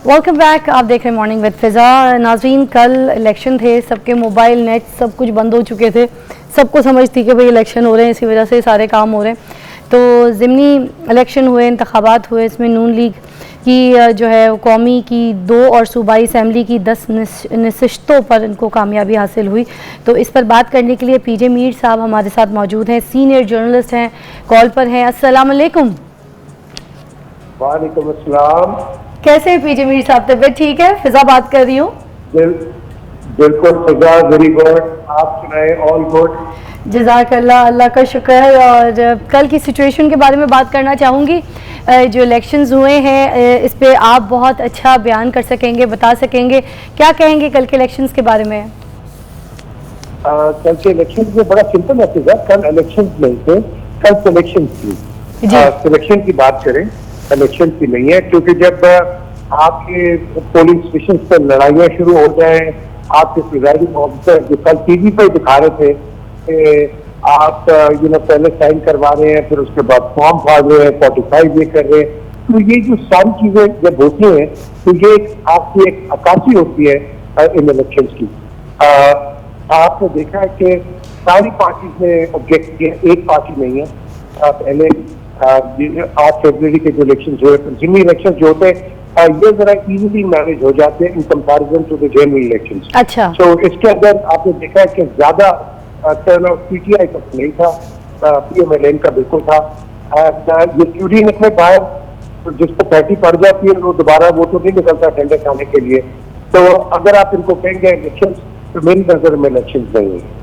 Welcome back. आप देख रहे हैं मॉर्निंग विद फिज़ा। नाज़रीन, कल इलेक्शन थे, सबके मोबाइल नेट सब कुछ बंद हो चुके थे। सबको समझ थी कि भाई इलेक्शन हो रहे हैं, इसी वजह से सारे काम हो रहे हैं। तो ज़िमनी इलेक्शन हुए, इंतखाबात हुए, इसमें नून लीग की जो है कौमी की 2 और सूबाई असम्बली की 10 नशिस्तों पर इनको कामयाबी हासिल हुई। तो इस पर बात करने के लिए पीजे मीर साहब हमारे साथ मौजूद हैं, सीनियर जर्नलिस्ट हैं, कॉल पर हैं। अस्सलाम वालेकुम। वालेकुम अस्सलाम। कैसे हैं पीजे मीर साहब? तबीयत ठीक है? फिजा बात कर रही हूँ। बिल्कुल फिजा, वेरी गुड। आप सुनाए? All good. जज़ाकल्लाह, अल्लाह का शुक्र है। और कल की सिचुएशन के बारे में बात करना चाहूँगी। जो इलेक्शंस हुए हैं इस पे आप बहुत अच्छा बयान कर सकेंगे, बता सकेंगे, क्या कहेंगे कल के इलेक्शंस के बारे में? कल के इलेक्शन में बड़ा सिंपल है फिजा, कल इलेक्शन नहीं थे, कल सिलेक्शन थी। सिलेक्शन की बात करें, इलेक्शन की नहीं है, क्योंकि जब आपके पोलिंग स्टेशन पर लड़ाइयाँ शुरू हो जाए, आपके प्रिजाइडिंग ऑफिसर जो कल टीवी पर दिखा रहे थे कि आप पहले साइन करवा रहे हैं, फिर उसके बाद फॉर्म फाड़ रहे हैं, 45 ये कर रहे हैं, तो ये जो सारी चीजें जब होती हैं तो ये आपकी एक अक्कासी होती है इन इलेक्शन की। आपने देखा है कि सारी पार्टीज ने ऑब्जेक्ट किया, एक पार्टी नहीं है। पहले 8 फरवरी के जो इलेक्शन हुए, जिमनी इलेक्शन जो होते हैं ये जरा इजीली मैनेज हो जाते हैं in comparison to the general election. अच्छा। तो इसके अंदर आपने देखा है कि ज्यादा टर्नआउट पीटीआई का नहीं था, पीएमएलएन का बिल्कुल था। ये क्यूडी निकले बाहर, तो जिसको पैटी पड़ जाती है वो दोबारा वो तो नहीं निकलता टेंडर खाने के लिए। तो अगर आप इनको कहेंगे इलेक्शन, तो मेरी नजर में इलेक्शन नहीं है।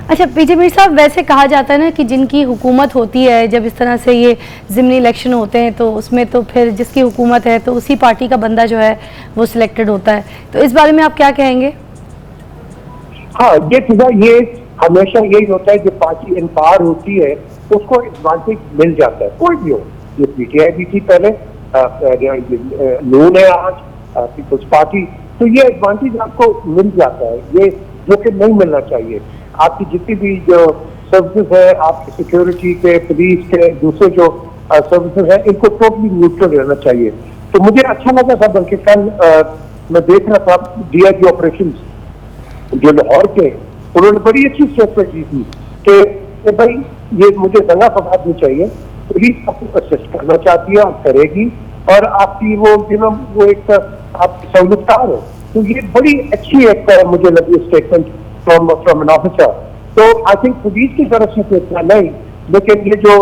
अच्छा पीजे मीर साहब, वैसे कहा जाता है ना कि जिनकी हुकूमत होती है, जब इस तरह से ये ज़िमनी इलेक्शन होते हैं तो उसमें तो फिर जिसकी हुकूमत है तो उसी पार्टी का बंदा जो है वो सिलेक्टेड होता है। तो इस बारे में आप क्या कहेंगे? हाँ, ये हमेशा यही होता है, जो पार्टी इन पावर होती है उसको एडवांटेज मिल जाता है, कोई भी हो। ये पीटीआई भी थी पहले, नून है आज, पीपल्स पार्टी, तो ये एडवांटेज आपको मिल जाता है, ये जो कि नहीं मिलना चाहिए। आपकी जितनी भी जो सर्विसेज है, आपकी सिक्योरिटी के, पुलिस के, दूसरे जो सर्विसेज है, इनको टोटली न्यूट्रल रहना चाहिए। तो मुझे अच्छा लगा था, बल्कि कल मैं देख रहा था डीआईजी ऑपरेशन जो लाहौर के, उन्होंने बड़ी अच्छी स्टेटमेंट दी थी कि भाई ये मुझे दंगा फसाद नहीं चाहिए, पुलिस आपको असिस्ट करना चाहती है और करेगी, और आपकी वो एक आपकी सहूलतकार हो। तो ये बड़ी अच्छी एक मुझे लगी स्टेटमेंट फ्रॉम एन ऑफिसर। तो आई थिंक पुलिस की तरफ से तो इतना नहीं, लेकिन ये जो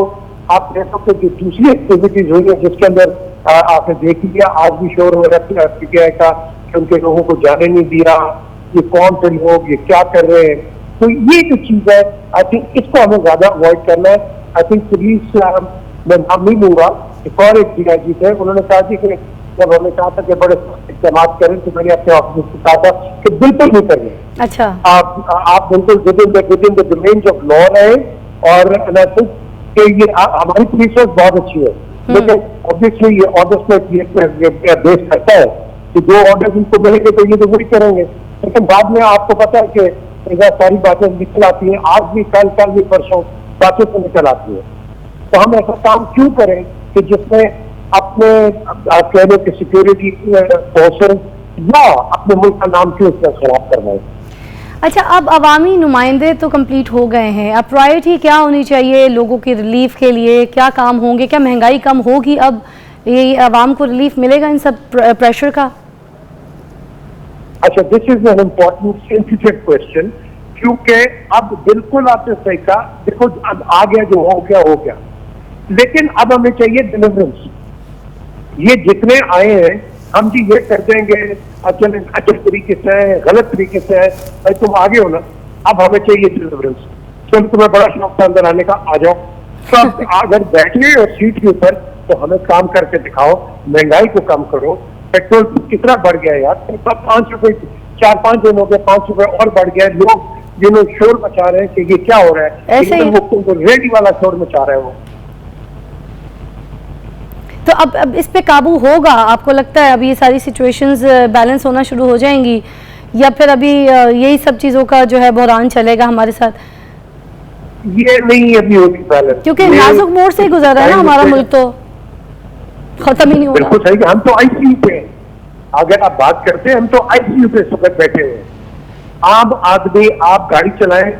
आप देख सकते जो दूसरी एक्टिविटीज हुई है, जिसके अंदर आपने देख लिया, आज भी शोर हो रहा है पीटीआई का कि उनके लोगों को जाने नहीं दिया, ये कौन थे लोग, ये क्या कर रहे हैं। तो ये जो चीज है, आई थिंक इसको हमें ज्यादा अवॉइड करना है। आई थिंक पुलिस, मैं नाम नहीं लूंगा, एक और एक डीआईजी थे, उन्होंने कहा कि जब हमने कहा था कि बड़े इस्तेमाल करें, तो मैंने अपने ऑफिस को कहा था कि बिल्कुल नहीं करें। अच्छा, आप बिल्कुल with in the domain of law रहे, और कि ये हमारी पुलिस बहुत अच्छी है, लेकिन ऑब्वियसली ये ऑर्डर्स में बेस करता है कि जो ऑर्डर इनको मिलेंगे तो ये तो वही करेंगे, लेकिन बाद में आपको पता है कि सारी बातें निकल आती हैं, आज भी कल भी परसों बातें तो निकल आती है। तो हम ऐसा काम क्यों करें कि जिसमें अपने आप कह लो कि सिक्योरिटी फोर्सेस या अपने मुल्क का नाम क्यों इसमें खराब करवाए। अच्छा, अब अवामी नुमाइंदे तो कंप्लीट हो गए हैं, अब प्रायोरिटी क्या होनी चाहिए लोगों की रिलीफ के लिए? क्या काम होंगे? क्या महंगाई कम होगी? अब ये आवाम को रिलीफ मिलेगा इन सब प्रेशर का? अच्छा, this is an important sensitive question, क्योंकि अब बिल्कुल आपने सही कहा। देखो, अब आ गया जो हो गया, लेकिन अब हमें चाहिए डिलीवरेंस। ये जितने आए हैं हम जी ये कर देंगे, अच्छे तरीके से है, गलत तरीके से है, भाई तुम आगे हो ना, अब हमें चाहिए डिलीवरेंस। तो तुम्हें बड़ा शौक था अंदर आने का, आ जाओ। तो अगर बैठ गए और सीट के ऊपर, तो हमें काम करके दिखाओ, महंगाई को कम करो। पेट्रोल कितना बढ़ गया यार, 5 रुपए, 4-5 दिन हो गए, 5 रुपए और बढ़ गया। लोग शोर मचा रहे हैं कि ये क्या हो रहा है, ऐसे ही वो रेडी वाला शोर मचा रहा है वो। तो अब इस पे काबू होगा आपको लगता है? अभी ये सारी सिचुएशंस बैलेंस होना शुरू हो जाएंगी, या फिर अभी यही सब चीजों का जो है बहरान चलेगा हमारे साथ? ये नहीं अभी होगी बैलेंस, क्योंकि नाजुक मोड़ से गुजर रहा है ना हमारा मुल्क, तो खत्म ही नहीं हो रहा। बिल्कुल सही, हम तो आईसीयू पे हैं, अगर आप बात करते हैं, हम तो आईसीयू पे इस वक्त बैठे हुए हैं। आम आदमी, आप गाड़ी चलाएं,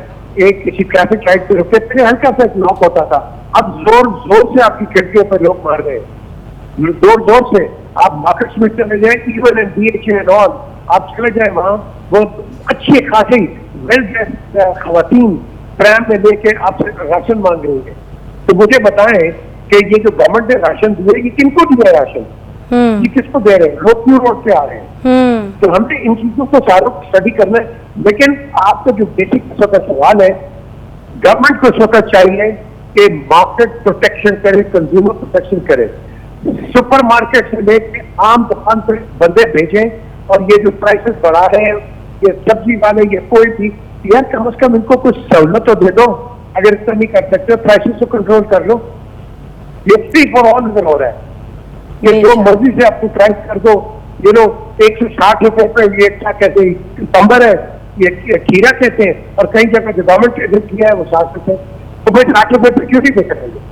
एक किसी ट्रैफिक लाइट पे रुके, पहले हल्का सा नॉक होता था, अब जोर जोर से आपकी खिड़कियों पर लोग मार रहे हैं, जोर जोर से। आप मार्केट्स में चले जाए, even and DHA and all, आप चले जाए वहां, वो अच्छी खासी वेल ड्रेस्ड खवातीन प्रैम में लेके आपसे राशन मांग रही है। तो मुझे बताएं कि ये जो गवर्नमेंट ने राशन दिए, ये किनको दिया है राशन? ये किसको दे रहे हैं? लोग क्यों रोड पे आ रहे हैं? तो हमने इन चीजों को सारों को स्टडी करना है। लेकिन आपका जो बेसिक सवाल है, गवर्नमेंट को इस वक्त चाहिए कि मार्केट प्रोटेक्शन करे, कंज्यूमर प्रोटेक्शन करे। सुपर मार्केट से लेकर आम दुकान पर बंदे भेजें, और ये जो प्राइसेस बढ़ा रहे हैं, ये सब्जी वाले, ये कोई भी, यार कम से कम इनको कुछ सहूलत तो दे दो। अगर इतना नहीं कर सकते, प्राइसेस को कंट्रोल कर लो। ये फ्री फॉर ऑल नजर हो रहा है, ये जो मर्जी से अपनी प्राइस कर दो। ये लोग 160 रुपए पे, ये क्या कहते हैं, कंबर है, ये खीरा कहते हैं, और कई जगह जो गवर्नमेंट ने किया है वो 60 रुपए, तो भाई 60 रुपए पे क्यों नहीं दे सकेंगे?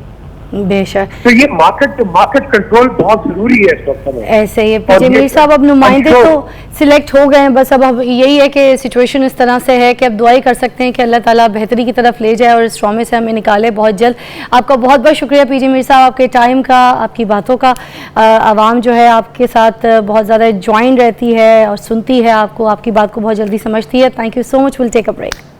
बेशक। तो ये मार्केट कंट्रोल बहुत जरूरी है इस वक्त में। ऐसे ही पीजे मीर साहब, अब नुमाइंदे तो सिलेक्ट हो गए हैं, बस अब यही है कि सिचुएशन इस तरह से है कि अब दुआई कर सकते हैं कि अल्लाह ताला बेहतरी की तरफ ले जाए और इस ट्रॉमे से हमें निकाले बहुत जल्द। आपका बहुत बहुत शुक्रिया पीजे मीर साहब, आपके टाइम का, आपकी बातों का। आवाम जो है आपके साथ बहुत ज़्यादा ज्वाइन रहती है और सुनती है आपको, आपकी बात को बहुत जल्दी समझती है। Thank you so much. Will take a break.